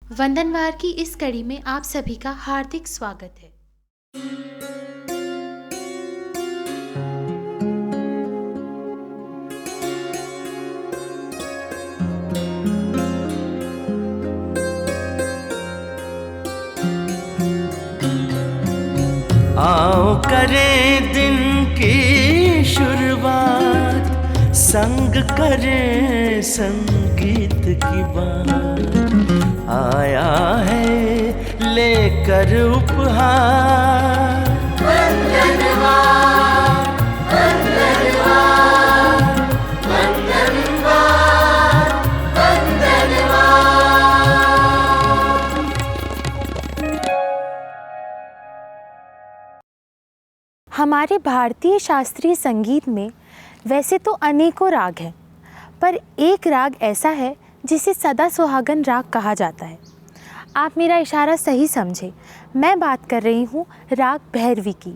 वंदनवार की इस कड़ी में आप सभी का हार्दिक स्वागत है। आओ करें दिन की शुरुआत, संग करें संगीत की बात। आया है लेकर उपहार वंदनवार, वंदनवार, वंदनवार, वंदनवार। हमारे भारतीय शास्त्रीय संगीत में वैसे तो अनेकों राग हैं, पर एक राग ऐसा है जिसे सदा सुहागन राग कहा जाता है। आप मेरा इशारा सही समझे, मैं बात कर रही हूँ राग भैरवी की।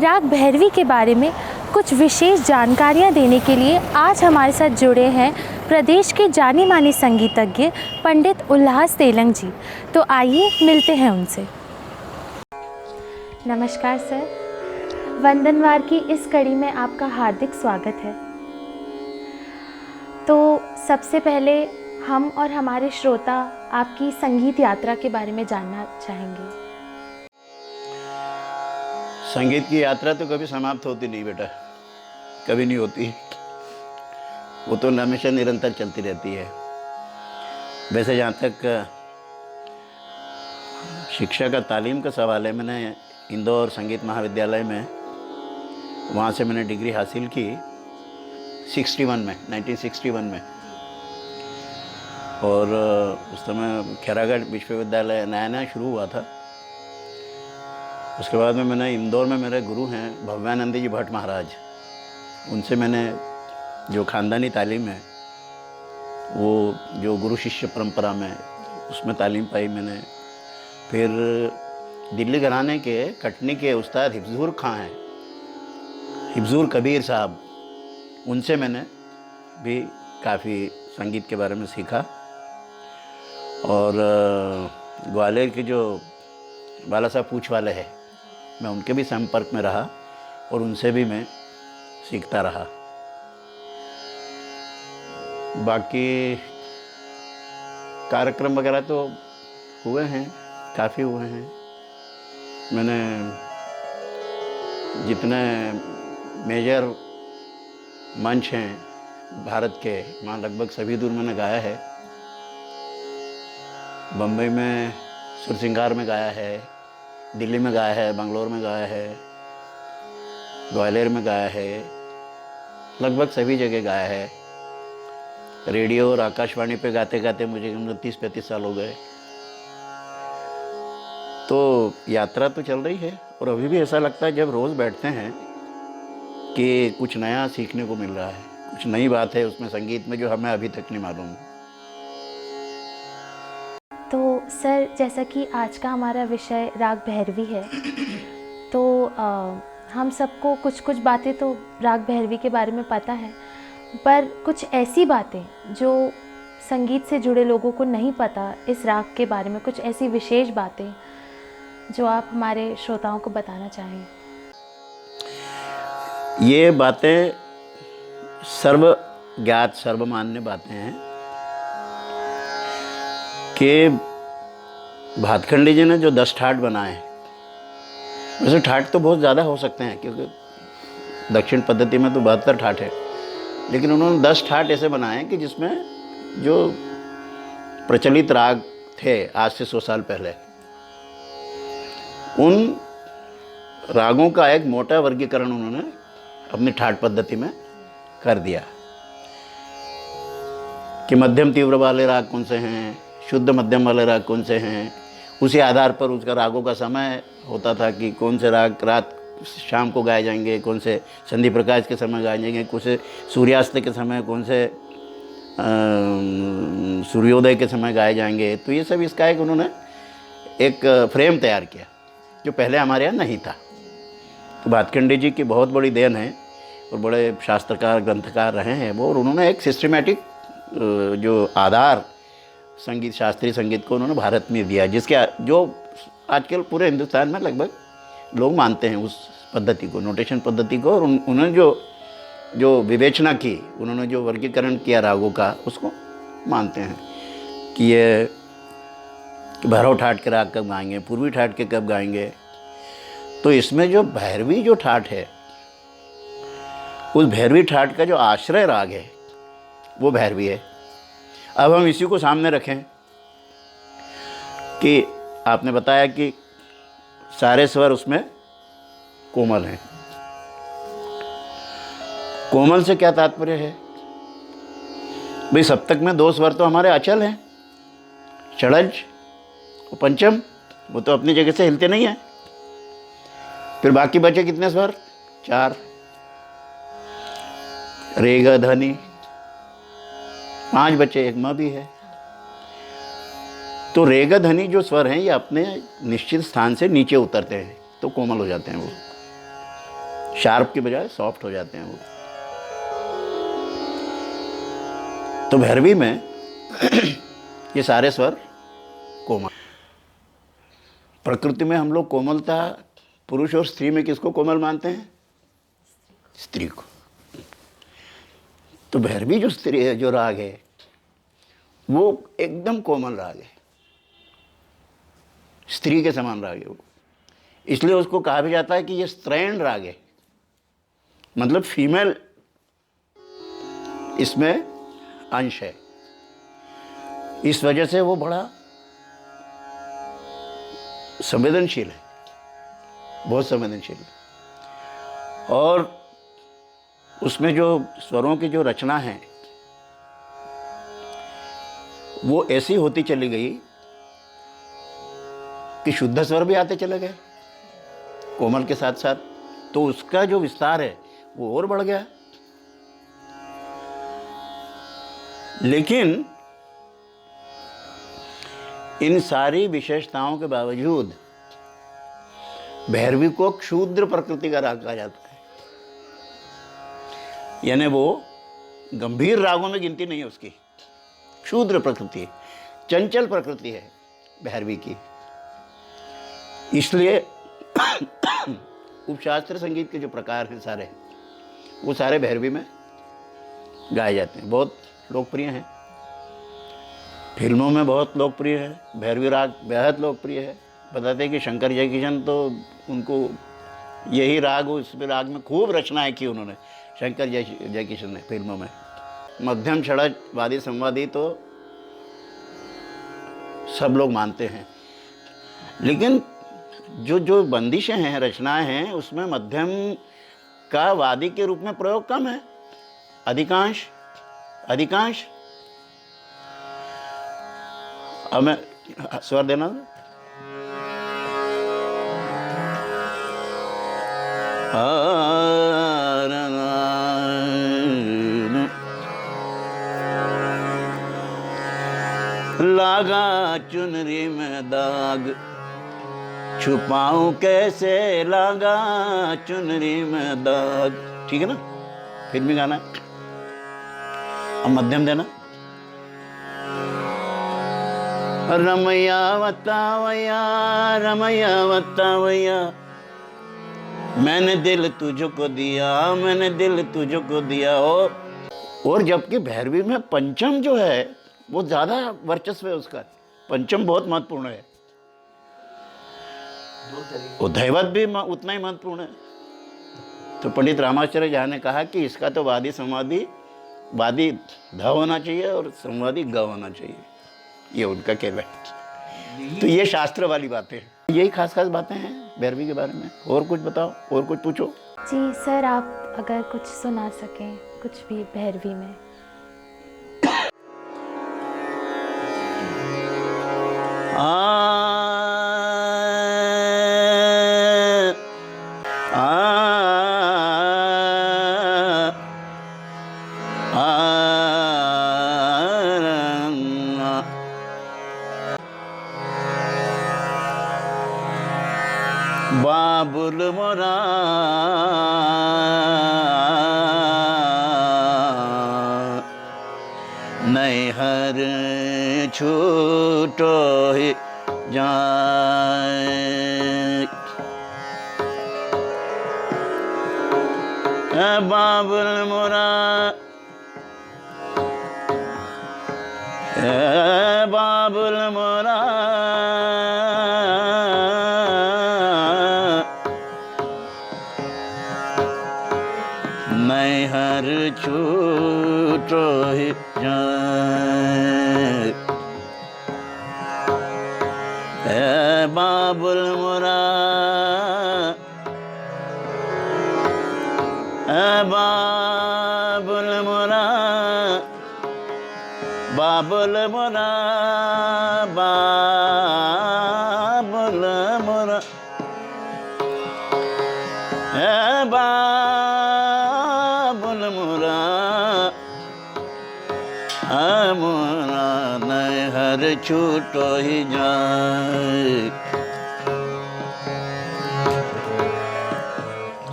राग भैरवी के बारे में कुछ विशेष जानकारियाँ देने के लिए आज हमारे साथ जुड़े हैं प्रदेश के जाने माने संगीतज्ञ पंडित उल्लास तेलंग जी। तो आइए मिलते हैं उनसे। नमस्कार सर, वंदनवार की इस कड़ी में आपका हार्दिक स्वागत है। तो सबसे पहले हम और हमारे श्रोता आपकी संगीत यात्रा के बारे में जानना चाहेंगे। संगीत की यात्रा तो कभी समाप्त होती नहीं बेटा, कभी नहीं होती। वो तो हमेशा निरंतर चलती रहती है। वैसे जहाँ तक शिक्षा का तालीम का सवाल है, मैंने इंदौर संगीत महाविद्यालय में वहाँ से मैंने डिग्री हासिल की 1961 में। और उस समय खैरागढ़ विश्वविद्यालय नया नया शुरू हुआ था। उसके बाद में मैंने इंदौर में मेरे गुरु हैं भव्यानंद जी भट्ट महाराज, उनसे मैंने जो ख़ानदानी तालीम है वो जो गुरु शिष्य परंपरा में उसमें तालीम पाई मैंने। फिर दिल्ली घराने के कटनी के उस्ताद हिफ्जूर खां हैं, हिफ्जूर कबीर साहब, उनसे मैंने भी काफ़ी संगीत के बारे में सीखा। और ग्वालियर के जो बाला साहब पूछ वाले हैं, मैं उनके भी संपर्क में रहा और उनसे भी मैं सीखता रहा। बाकी कार्यक्रम वगैरह तो हुए हैं, काफ़ी हुए हैं। मैंने जितने मेजर मंच हैं भारत के, वहाँ लगभग सभी दूर मैंने गाया है। बम्बई में सुरसिंगार में गाया है, दिल्ली में गाया है, बंगलोर में गाया है, ग्वालियर में गाया है, लगभग सभी जगह गाया है। रेडियो और आकाशवाणी पे गाते गाते मुझे 30-35 साल हो गए। तो यात्रा तो चल रही है और अभी भी ऐसा लगता है जब रोज़ बैठते हैं कि कुछ नया सीखने को मिल रहा है, कुछ नई बात है उसमें संगीत में जो हमें अभी तक नहीं मालूम। तो सर, जैसा कि आज का हमारा विषय राग भैरवी है, तो हम सबको कुछ कुछ बातें तो राग भैरवी के बारे में पता है, पर कुछ ऐसी बातें जो संगीत से जुड़े लोगों को नहीं पता इस राग के बारे में, कुछ ऐसी विशेष बातें जो आप हमारे श्रोताओं को बताना चाहें। ये बातें सर्वज्ञात सर्वमान्य बातें हैं कि भातखंडी जी ने जो 10 ठाट बनाए, वैसे ठाट तो बहुत ज़्यादा हो सकते हैं क्योंकि दक्षिण पद्धति में तो 72 ठाट है, लेकिन उन्होंने 10 ठाट ऐसे बनाए कि जिसमें जो प्रचलित राग थे आज से 100 साल पहले, उन रागों का एक मोटा वर्गीकरण उन्होंने अपनी ठाट पद्धति में कर दिया कि मध्यम तीव्र वाले राग कौन से हैं, शुद्ध मध्यम वाले राग कौन से हैं। उसी आधार पर उसका रागों का समय होता था कि कौन से राग रात शाम को गाए जाएंगे, कौन से संधि प्रकाश के समय गाए जाएंगे, कौन से सूर्यास्त के समय, कौन से सूर्योदय के समय गाए जाएंगे। तो ये सब इसका एक उन्होंने एक फ्रेम तैयार किया जो पहले हमारे यहाँ नहीं था। तो भातखंडी जी की बहुत बड़ी देन है और बड़े शास्त्रकार ग्रंथकार रहे हैं वो, और उन्होंने एक सिस्टमेटिक जो आधार संगीत, शास्त्रीय संगीत को उन्होंने भारत में दिया, जिसके जो आजकल पूरे हिंदुस्तान में लगभग लोग मानते हैं उस पद्धति को, नोटेशन पद्धति को। और उन्होंने जो विवेचना की, उन्होंने जो वर्गीकरण किया रागों का, उसको मानते हैं कि ये भैरव ठाट के राग कब गाएंगे, पूर्वी ठाट के कब गाएंगे। तो इसमें जो भैरवी जो ठाट है, उस भैरवी ठाट का जो आश्रय राग है वो भैरवी है। अब हम इसी को सामने रखें कि आपने बताया कि सारे स्वर उसमें कोमल हैं। कोमल से क्या तात्पर्य है भाई? सप्तक में 2 स्वर तो हमारे अचल हैं, षडज और पंचम, वो तो अपनी जगह से हिलते नहीं हैं। फिर बाकी बचे कितने स्वर? 4, रे ग ध नि, 5 बचे, एक म भी है। तो रे ग ध नि जो स्वर हैं ये अपने निश्चित स्थान से नीचे उतरते हैं तो कोमल हो जाते हैं, वो शार्प की बजाय सॉफ्ट हो जाते हैं वो। तो भैरवी में ये सारे स्वर कोमल। प्रकृति में हम लोग कोमलता, पुरुष और स्त्री में किसको कोमल मानते हैं? स्त्री को। तो भैरवी जो स्त्री है, जो राग है, वो एकदम कोमल राग है, स्त्री के समान राग है वो। इसलिए उसको कहा भी जाता है कि ये स्त्रैण राग है, मतलब फीमेल इसमें अंश है। इस वजह से वो बड़ा संवेदनशील है, बहुत संवेदनशील है। और उसमें जो स्वरों की जो रचना है वो ऐसी होती चली गई कि शुद्ध स्वर भी आते चले गए कोमल के साथ साथ, तो उसका जो विस्तार है वो और बढ़ गया। लेकिन इन सारी विशेषताओं के बावजूद भैरवी को क्षुद्र प्रकृति का राग कहा जाता है, यानी वो गंभीर रागों में गिनती नहीं है उसकी, क्षुद्र प्रकृति, चंचल प्रकृति है भैरवी की। इसलिए उपशास्त्रीय संगीत के जो प्रकार हैं सारे, वो सारे भैरवी में गाए जाते हैं, बहुत लोकप्रिय हैं, फिल्मों में बहुत लोकप्रिय है। भैरवी राग बेहद लोकप्रिय है। बताते हैं कि शंकर जयकिशन तो उनको यही राग, उस राग में खूब रचनाएं की उन्होंने, शंकर जयकिशन ने फिल्मों में। मध्यम, षडज, वादी, संवादी तो सब लोग मानते हैं, लेकिन जो बंदिशें हैं, रचनाएं हैं, उसमें मध्यम का वादी के रूप में प्रयोग कम है। अधिकांश अब मैं स्वर देना, लागा चुनरी में दाग, छुपाऊं कैसे लागा चुनरी में दाग। ठीक है ना? फिर भी गाना है। अब मध्यम देना, रमैया बतावैया, रमैया बतावैया, मैंने दिल तुझको दिया, मैंने दिल तुझको दिया। और जबकि भैरवी में पंचम जो है वो ज़्यादा वर्चस्व है उसका, पंचम बहुत महत्वपूर्ण है, और दैवत भी उतना ही महत्वपूर्ण है। तो पंडित रामाचार्य झा ने कहा कि इसका तो वादी संवादी, वादी ध होना चाहिए और संवादी ग होना चाहिए, ये उनका कहना है। तो ये शास्त्र वाली बातें हैं, यही खास बातें हैं भैरवी के बारे में। और कुछ बताओ, और कुछ पूछो। जी सर, आप अगर कुछ सुना सकें, कुछ भी भैरवी में। बाबुल मोरा नैहर छूटो ही जाए। बाबुल मोरा बाबुल मोरा नैहर छूटो ही जाए। बाबुल मोरा बाबुल मोरा बाबुल मोरा बाबुल मोरा बाबुल मोरा मोरा नैहर छूटो ही जाए।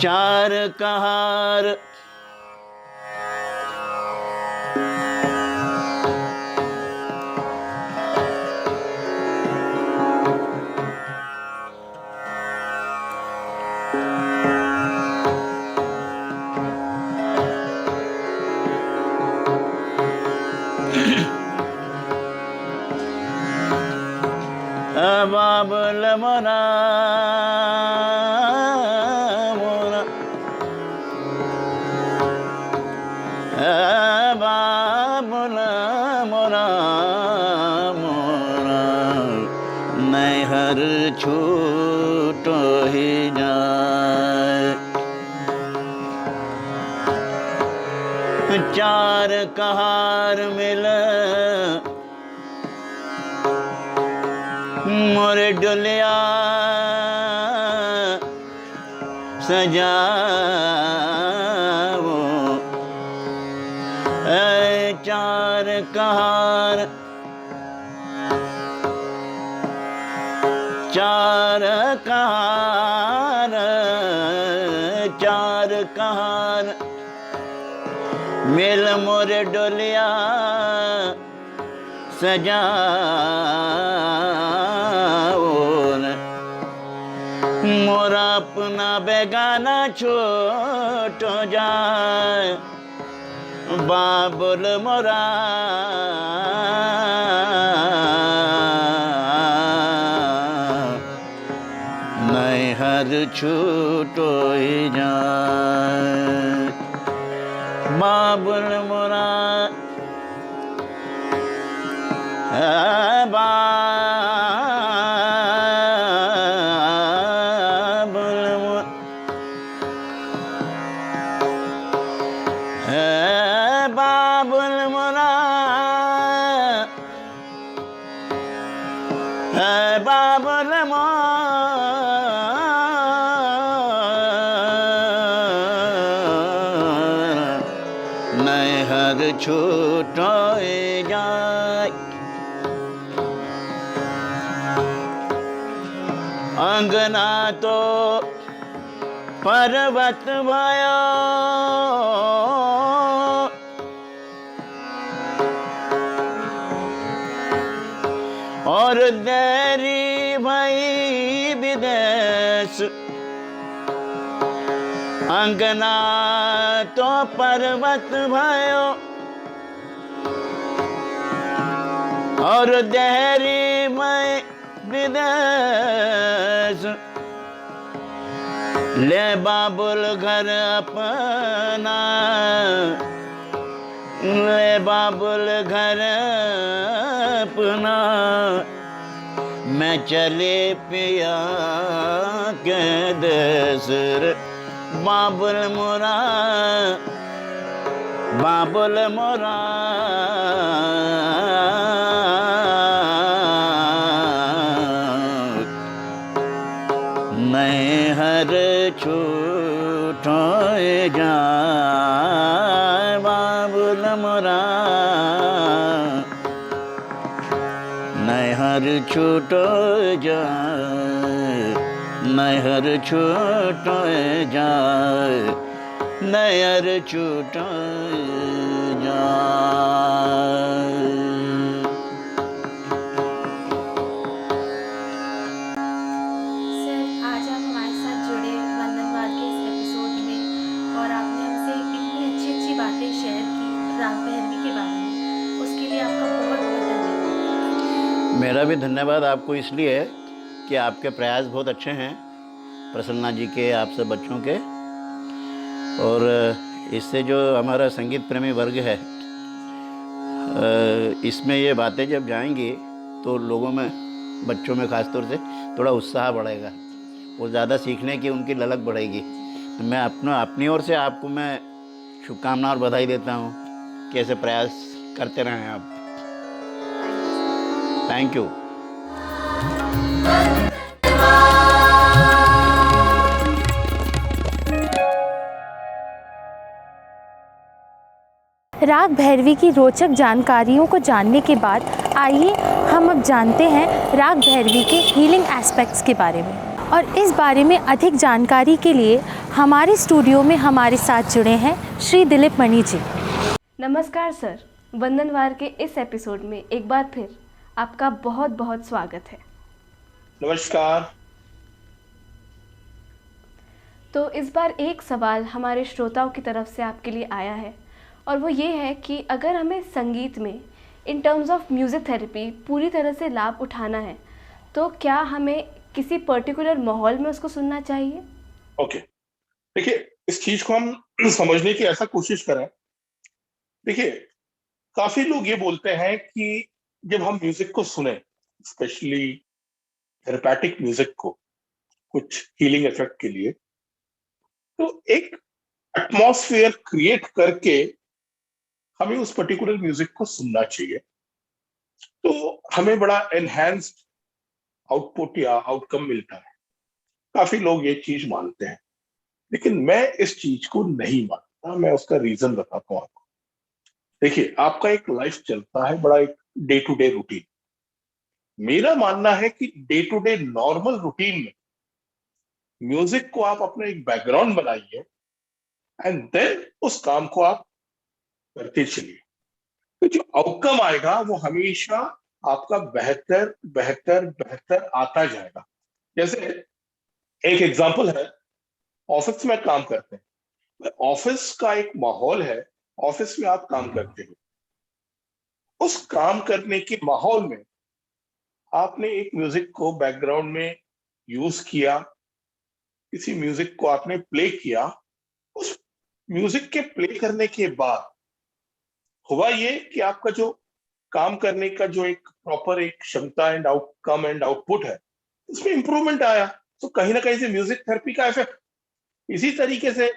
चार कहार बाबुल मोरा मोरा बाबुल मोरा मोरा नैहर छूटो ही जाए। चार कहार मिल मोरे डोलिया सजाओ। चार कहार चार कहार चार कहार मिल मोरे डोलिया सजाओ। मोरा अपना बेगाना छोट जाए। बाबुल मोरा नैहर छूटो ही जाए। बाबुल मोरा बाबुल मोरा बाबुल मोरा बाबुल मोरा नैहर छूटो जाए। अंगना तो पर्वत भयो और देरी भई विदेश। अंगना तो पर्वत भयो और देरी भई विदेश। ले बाबुल घर अपना ले बाबुल घर अपना। मैं चले पिया के देश रे। बाबुल मोरा बाबुल मोरा नैहर छूटो जाए। बाबुल मोरा नैहर छूटो जाए। नैहर छूटो जाए। नैहर छूटो जाए। मेरा भी धन्यवाद आपको इसलिए कि आपके प्रयास बहुत अच्छे हैं, प्रसन्ना जी के, आप सब बच्चों के, और इससे जो हमारा संगीत प्रेमी वर्ग है, इसमें ये बातें जब जाएंगी तो लोगों में, बच्चों में ख़ास तौर से थोड़ा उत्साह बढ़ेगा और ज़्यादा सीखने की उनकी ललक बढ़ेगी। तो मैं अपनी ओर से आपको मैं शुभकामनाएं और बधाई देता हूँ कि ऐसे प्रयास करते रहें आप। Thank you. राग भैरवी की रोचक जानकारियों को जानने के बाद आइए हम अब जानते हैं राग भैरवी के हीलिंग एस्पेक्ट्स के बारे में। और इस बारे में अधिक जानकारी के लिए हमारे स्टूडियो में हमारे साथ जुड़े हैं श्री दिलीप मणि जी। नमस्कार सर, वंदनवार के इस एपिसोड में एक बार फिर आपका बहुत बहुत स्वागत है। नमस्कार। तो इस बार एक सवाल हमारे श्रोताओं की तरफ से आपके लिए आया है, और वो ये है कि अगर हमें संगीत में in terms of music therapy पूरी तरह से लाभ उठाना है तो क्या हमें किसी पर्टिकुलर माहौल में उसको सुनना चाहिए? ओके, देखिए, इस चीज को हम समझने की ऐसा कोशिश करें। देखिए, काफी लोग ये बोलते हैं कि जब हम म्यूजिक को सुने, स्पेशली थेरेपैटिक म्यूजिक को, कुछ हीलिंग इफेक्ट के लिए, तो एक एटमॉस्फेयर क्रिएट करके हमें उस पर्टिकुलर म्यूजिक को सुनना चाहिए, तो हमें बड़ा एनहांस्ड आउटपुट या आउटकम मिलता है। काफी लोग ये चीज मानते हैं, लेकिन मैं इस चीज को नहीं मानता। मैं उसका रीजन बताता हूँ आपको। देखिए, आपका एक लाइफ चलता है, बड़ा एक डे टू डे रूटीन। मेरा मानना है कि day to day normal routine में म्यूजिक को आप अपना एक बैकग्राउंड बनाइए एंड देन उस काम को आप करते चलिए, तो जो आउटकम आएगा वो हमेशा आपका बेहतर बेहतर बेहतर आता जाएगा। जैसे एक एग्जांपल है, ऑफिस में काम करते हैं, ऑफिस का एक माहौल है, ऑफिस में आप काम करते हो, उस काम करने के माहौल में आपने एक म्यूजिक को बैकग्राउंड में यूज किया, किसी म्यूजिक को आपने प्ले किया। उस म्यूजिक के प्ले करने के बाद हुआ ये कि आपका जो काम करने का जो एक प्रॉपर एक क्षमता एंड आउटकम एंड आउटपुट है, उसमें इंप्रूवमेंट आया। तो कहीं ना कहीं से म्यूजिक थेरेपी का इफेक्ट। इसी तरीके से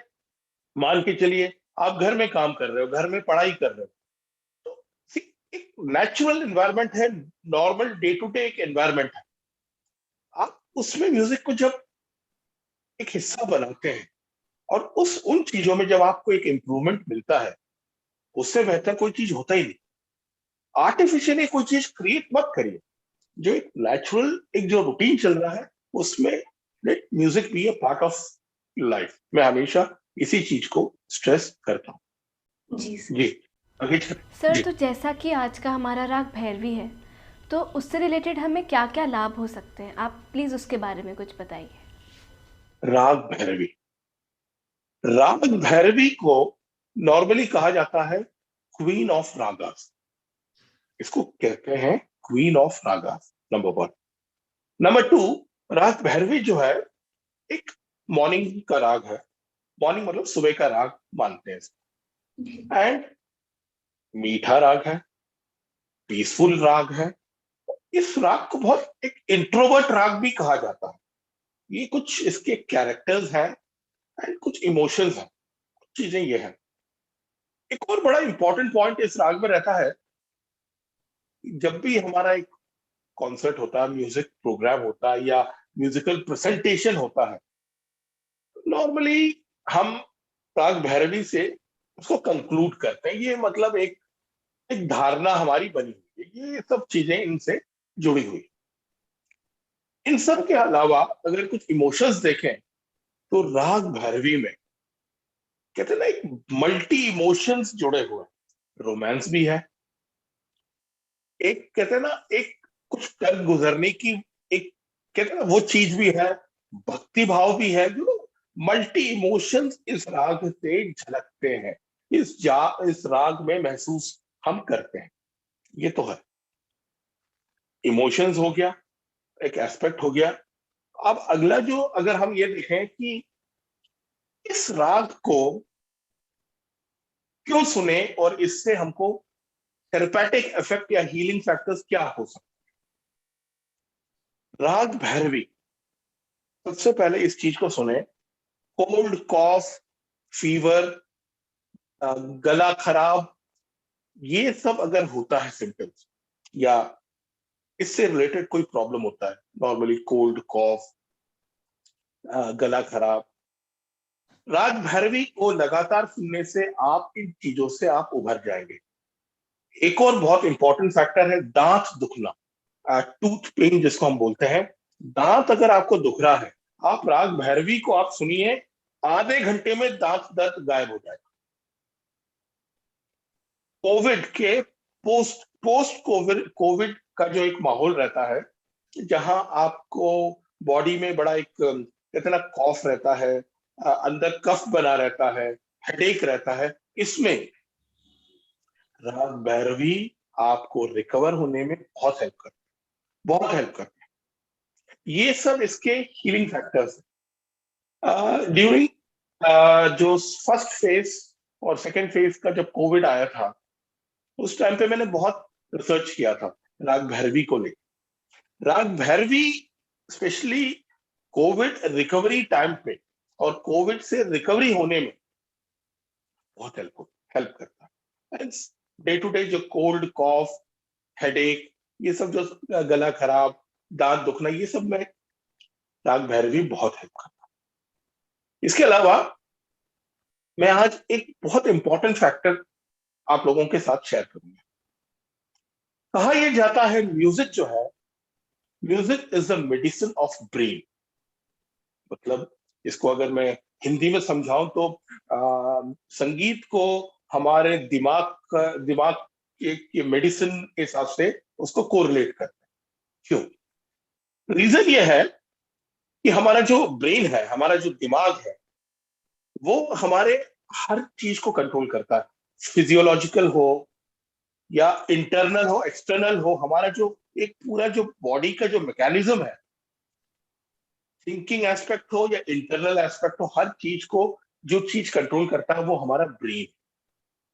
मान के चलिए, आप घर में काम कर रहे हो, घर में पढ़ाई कर रहे हो, तो एक नेचुरल एनवायरनमेंट है, नॉर्मल डे टू डे एक एनवायरनमेंट है। आप उसमें म्यूजिक को जब एक हिस्सा बनाते हैं और उन चीजों में जब आपको एक इंप्रूवमेंट मिलता है, उससे बेहतर कोई चीज होता ही नहीं। आर्टिफिशियली कोई चीज क्रिएट मत करिए, जो एक नेचुरल एक जो रूटीन चल रहा है उसमें let music be a part of life. मैं हमेशा इसी चीज को स्ट्रेस करता हूँ। जी आगे सर, जी। तो जैसा कि आज का हमारा राग भैरवी है, तो उससे रिलेटेड हमें क्या क्या लाभ हो सकते हैं, आप प्लीज उसके बारे में कुछ बताइए। राग भैरवी, राग भैरवी को नॉर्मली कहा जाता है क्वीन ऑफ रागास। इसको कहते हैं queen of ragas, number 1। Number 2, राग भैरवी जो है एक मॉर्निंग का राग है। मॉर्निंग मतलब सुबह का राग मानते हैं इसको। एंड मीठा राग है, पीसफुल राग है। इस राग को बहुत एक इंट्रोवर्ट राग भी कहा जाता है। ये कुछ इसके कैरेक्टर्स हैं एंड कुछ इमोशंस हैं, कुछ चीजें ये हैं। एक और बड़ा इंपॉर्टेंट पॉइंट इस राग में रहता है, जब भी हमारा एक कॉन्सर्ट होता है, म्यूजिक प्रोग्राम होता है या म्यूजिकल प्रेजेंटेशन होता है, नॉर्मली हम राग भैरवी से उसको कंक्लूड करते हैं। ये मतलब एक एक धारणा हमारी बनी हुई है, ये सब चीजें इनसे जुड़ी हुई। इन सब के अलावा अगर कुछ इमोशंस देखें तो राग भैरवी में कहते हैं ना, एक मल्टी इमोशंस जुड़े हुए हैं। रोमांस भी है, एक कहते हैं ना, एक कुछ कर गुजरने की एक कहते हैं ना वो चीज भी है, भक्ति भाव भी है। जो मल्टी इमोशंस इस राग से झलकते हैं, इस राग में महसूस हम करते हैं। ये तो है। इमोशंस हो गया, एक एस्पेक्ट हो गया। अब अगला जो अगर हम ये देखें कि इस राग को क्यों सुने और इससे हमको थेरेपेटिक इफेक्ट या हीलिंग फैक्टर्स क्या हो सकते हैं। राग भैरवी, सबसे पहले इस चीज को सुने। कोल्ड कॉफ, फीवर, गला खराब, ये सब अगर होता है सिम्टम्स, या इससे रिलेटेड कोई प्रॉब्लम होता है, नॉर्मली कोल्ड कॉफ, गला खराब, राग भैरवी को लगातार सुनने से आप इन चीजों से आप उभर जाएंगे। एक और बहुत इंपॉर्टेंट फैक्टर है दांत दुखना, टूथ पेन जिसको हम बोलते हैं। दांत अगर आपको दुख रहा है, आप राग भैरवी को आप सुनिए, आधे घंटे में दांत दर्द गायब हो जाएगा। कोविड के पोस्ट कोविड का जो एक माहौल रहता है, जहां आपको बॉडी में बड़ा एक इतना कॉफ रहता है, अंदर कफ बना रहता है, हेडेक रहता है, इसमें राग भैरवी आपको रिकवर होने में बहुत हेल्प करता है, बहुत हेल्प करता है। ये सब इसके हीलिंग फैक्टर्स हैं। ड्यूरिंग जो फर्स्ट फेज और सेकेंड फेज का जब कोविड आया था, उस टाइम पे मैंने बहुत रिसर्च किया था राग भैरवी को लेकर। राग Bhairavi specially Covid recovery time पे और कोविड से रिकवरी होने में बहुत हेल्प करता है। डे टू डे जो कोल्ड कॉफ, हेडेक, ये सब जो गला खराब, दांत दुखना, ये सब में राग भैरवी बहुत हेल्प करता है। इसके अलावा मैं आज एक बहुत इंपॉर्टेंट फैक्टर आप लोगों के साथ शेयर करूंगा। कहा यह जाता है म्यूजिक जो है, music is the medicine of brain. मतलब इसको अगर मैं हिंदी में समझाऊं तो संगीत को हमारे दिमाग के मेडिसिन के हिसाब से उसको कोरिलेट करते हैं। क्यों? रीजन ये है कि हमारा जो ब्रेन है, हमारा जो दिमाग है, वो हमारे हर चीज को कंट्रोल करता है। फिजियोलॉजिकल हो या इंटरनल हो, एक्सटर्नल हो, हमारा जो एक पूरा जो बॉडी का जो मैकेनिज्म है, थिंकिंग एस्पेक्ट हो या इंटरनल एस्पेक्ट हो, हर चीज को जो चीज कंट्रोल करता है वो हमारा ब्रेन,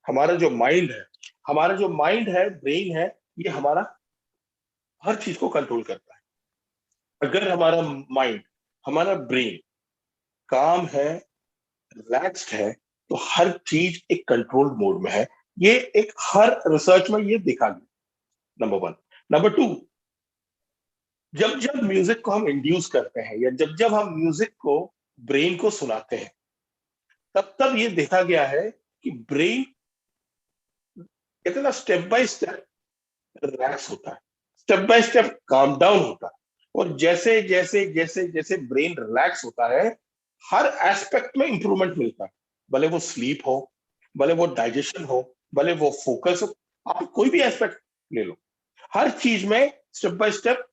हमारा जो माइंड है, हमारा जो माइंड है, ब्रेन है, ये हमारा हर चीज को कंट्रोल करता है। अगर हमारा माइंड, हमारा ब्रेन काम है, रिलैक्स्ड है, तो हर चीज एक कंट्रोल्ड मोड में है। ये एक हर रिसर्च में ये देखा गया, नंबर 1। नंबर 2, जब जब म्यूजिक को हम इंड्यूस करते हैं या जब जब हम म्यूजिक को ब्रेन को सुनाते हैं, तब तब ये देखा गया है कि ब्रेन इतना स्टेप बाय स्टेप रिलैक्स होता है, step by step calm down होता है। और जैसे जैसे जैसे जैसे ब्रेन रिलैक्स होता है, हर एस्पेक्ट में इंप्रूवमेंट मिलता है। भले वो स्लीप हो, भले वो डाइजेशन हो, भले वो फोकस हो, आप कोई भी एस्पेक्ट ले लो, हर चीज में स्टेप बाय स्टेप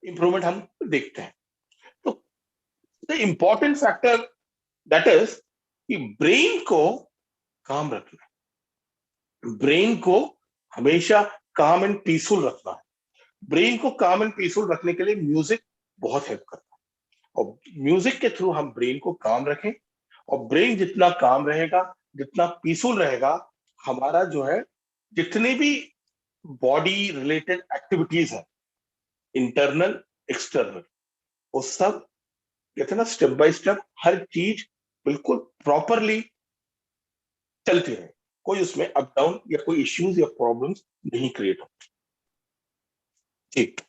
इंप्रूवमेंट हम देखते हैं। तो the important factor that is कि ब्रेन को काम रखना है, ब्रेन को हमेशा काम एंड पीसफुल रखना है। ब्रेन को काम एंड पीसफुल रखने के लिए म्यूजिक बहुत हेल्प करता है, और म्यूजिक के थ्रू हम ब्रेन को काम रखें, और ब्रेन जितना काम रहेगा, जितना पीसफुल रहेगा, हमारा जो है जितने भी बॉडी रिलेटेड एक्टिविटीज है, इंटरनल एक्सटर्नल, वो सब कितना स्टेप बाय स्टेप हर चीज बिल्कुल प्रॉपरली चलती रहे, कोई उसमें अप डाउन या कोई इश्यूज या प्रॉब्लम्स नहीं क्रिएट हो। ठीक,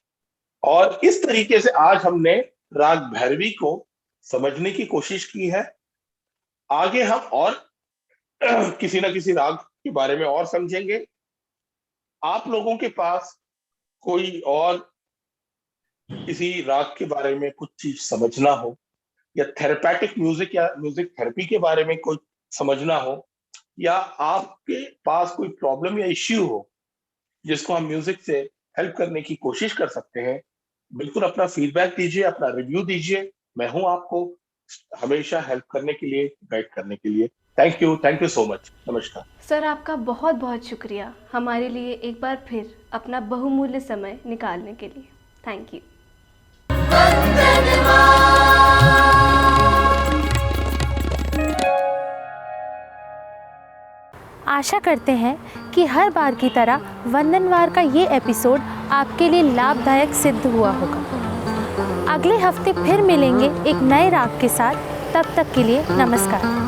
और इस तरीके से आज हमने राग भैरवी को समझने की कोशिश की है। आगे हम और किसी ना किसी राग के बारे में और समझेंगे। आप लोगों के पास कोई और किसी राग के बारे में कुछ चीज समझना हो, या थेरेपेटिक म्यूजिक या म्यूजिक थेरेपी के बारे में कोई समझना हो, या आपके पास कोई प्रॉब्लम या इश्यू हो जिसको हम म्यूजिक से हेल्प करने की कोशिश कर सकते हैं, बिल्कुल अपना फीडबैक दीजिए, अपना रिव्यू दीजिए। मैं हूं आपको हमेशा हेल्प करने के लिए, गाइड करने के लिए थैंक यू सो मच। नमस्कार सर, आपका बहुत बहुत शुक्रिया हमारे लिए एक बार फिर अपना बहुमूल्य समय निकालने के लिए। Thank you. आशा करते हैं कि हर बार की तरह वंदनवार का ये एपिसोड आपके लिए लाभदायक सिद्ध हुआ होगा। अगले हफ्ते फिर मिलेंगे एक नए राग के साथ। तब तक के लिए नमस्कार।